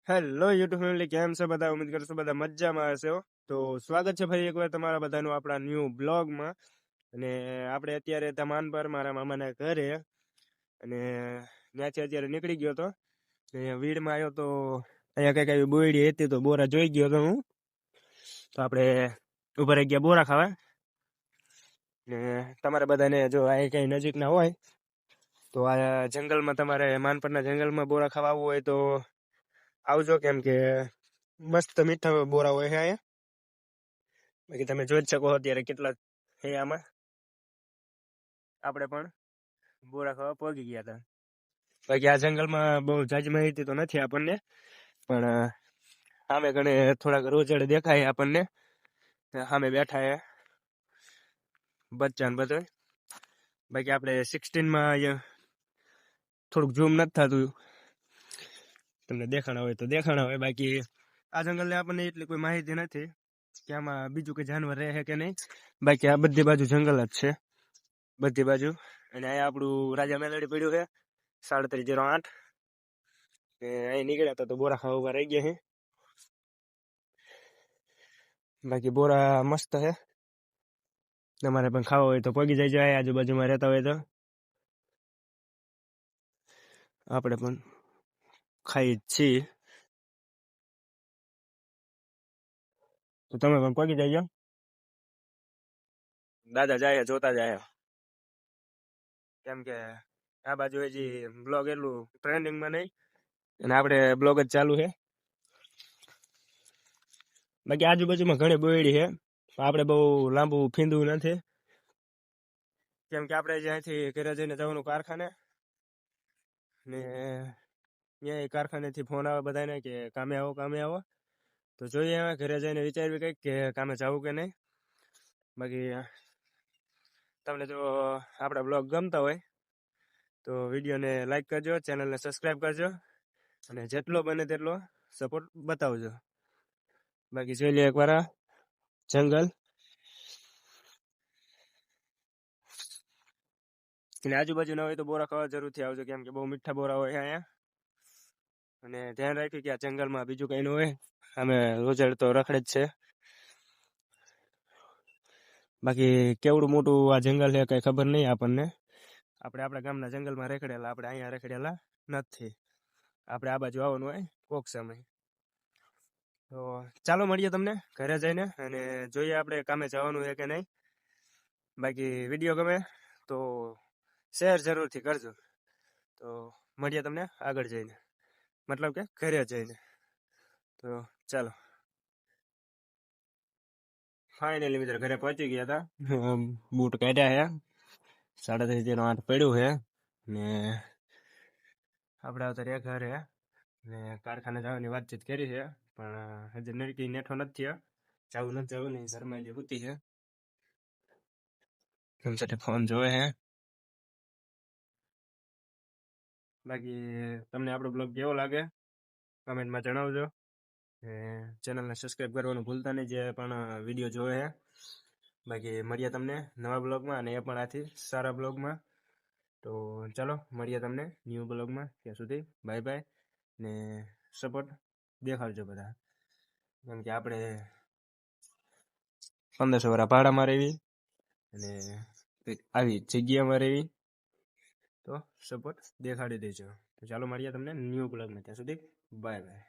Hello YouTube family, કેમ છે બધા? ઉમ્મીદ કરું છું બધા મજામાં હશે હો. તો સ્વાગત છે ફરી એકવાર તમારા બધાનું આપણા ન્યૂ બ્લોગમાં. અને આપણે અત્યારે તમાન પર મારા મામાના ઘરે, અને ત્યાંથી અત્યારે નીકળી ગયો હતો. વીડમાં આવ્યો તો અહીંયા કંઈક આવી બોયડી હતી, તો બોરા જોઈ ગયો હતો હું. તો આપણે ઉભા રહી ગયા બોરા ખાવા. ને તમારે બધાને જો આ કંઈ નજીક ના હોય તો આ જંગલમાં, તમારે માનપરના જંગલમાં બોરા ખાવા આવવું હોય તો આવજો, કેમ કે મસ્ત મીઠા બોરા હોય છે અહીંયા. બાકી તમે જોઈ જ શકો અત્યારે કેટલા છે આમાં. આપણે પણ બોરા ખાવા પહોંચી ગયા હતા. બાકી આ જંગલમાં બહુ જાજી માહિતી તો નથી આપણને, પણ સામે ઘણે થોડાક રોજડે દેખાય આપણને. સામે બેઠા છે બચ્ચા ને બધું. બાકી આપણે 16માં થોડુંક ઝૂમ નથી થતું, તમને દેખાણા હોય તો દેખાણા હોય. બાકી આ જંગલને આપણને એટલી કોઈ માહિતી નથી કે આમાં બીજું કોઈ જાનવર રહે કે નહીં. બાકી આ બધી બાજુ જંગલ જ છે, બધી બાજુ. અને અહીંયા આપણું રાજા મેલડી પડ્યું છે 3708. અહીં નીકળ્યા હતા તો બોરા ખાવા ઉભા રહી ગયા છે. બાકી બોરા મસ્ત છે, તમારે પણ ખાવા હોય તો પગી જાય આજુબાજુમાં રહેતા હોય તો. આપણે પણ ખાઈ જ છીએ, તો તમે પણ પગી જાય. દાદા જાય જોતા જાય, કેમ કે આ બાજુ હજી બ્લોગ એટલું ટ્રેન્ડિંગમાં નહીં, અને આપણે બ્લોગ જ ચાલુ છે. બાકી આજુબાજુમાં ઘણી બોયડી છે, આપણે બહુ લાંબુ ફીંદવું નથી, કેમ કે આપણે જ્યાંથી ઘરે જઈને જવાનું કારખાને, ને ત્યાં કારખાનેથી ફોન આવે બધાને કે કામે આવો. તો જોઈએ ઘરે જઈને વિચારવી કંઈક કે કામે જવું કે નહીં. બાકી તમને જો આપણા બ્લોગ ગમતા હોય તો વિડીયોને લાઈક કરજો, ચેનલને સબસ્ક્રાઈબ કરજો, અને જેટલો બને તેટલો સપોર્ટ બતાવજો. બાકી જોઈ લે એકવાર આ જંગલ. અને આજુબાજુ ના હોય તો બોરા ખાવા જરૂરથી આવજો, કેમ કે બહુ મીઠા બોરા હોય અહીંયા. અને ધ્યાન રાખ્યું કે આ જંગલમાં બીજું કંઈ ન હોય, અમે રોજડ તો રખડે જ છે. બાકી કેવડું મોટું આ જંગલ છે કંઈ ખબર નહીં આપણને. આપણે આપણા ગામના જંગલમાં રખડેલા, આપણે અહીંયા રખડેલા નથી. આપણે આ બાજુ આવવાનું હોય કોક સમય. તો ચાલો મળીએ તમને ઘરે જઈને, અને જોઈએ આપણે કામે જવાનું છે કે નહીં. બાકી વિડીયો ગમે તો શેર જરૂરથી કરજો. તો મળીએ તમને આગળ જઈને, મતલબ કે ઘરે જઈને. તો ચાલો, ફાઇનલી મિત્ર ઘરે પહોંચી ગયા હતા. બૂટ કાઢ્યા છે, 3708 પડ્યું છે. ને આપણે અત્યારે ઘરે ને કારખાને જવાની વાતચીત કરી છે, પણ હજી નરકી નેઠો નથી થયો. જવું નથી જવું નહીં, શરમાઈ હોતી છે. એમ સાથે ફોન જોવે છે. બાકી તમને આપણો બ્લોગ કેવો લાગે કમેન્ટમાં જણાવજો. ચેનલને સબસ્ક્રાઈબ કરવાનું ભૂલતા નહીં જે પણ વિડીયો જોવે છે. બાકી મળીએ તમને નવા બ્લોગમાં, અને એ પણ આથી સારા બ્લોગમાં. તો ચાલો મળીએ તમને ન્યૂ બ્લોગમાં. ત્યાં સુધી બાય બાય, ને સપોર્ટ દેખાડજો બધા, કેમ કે આપણે 1500 વાળા ભાડામાં રહેવી અને આવી જગ્યામાં રહેવી, તો સપોર્ટ દેખાડી દેજો. તો ચાલો મળીએ તમને ન્યૂ બ્લોગમાં. ત્યાં સુધી બાય બાય.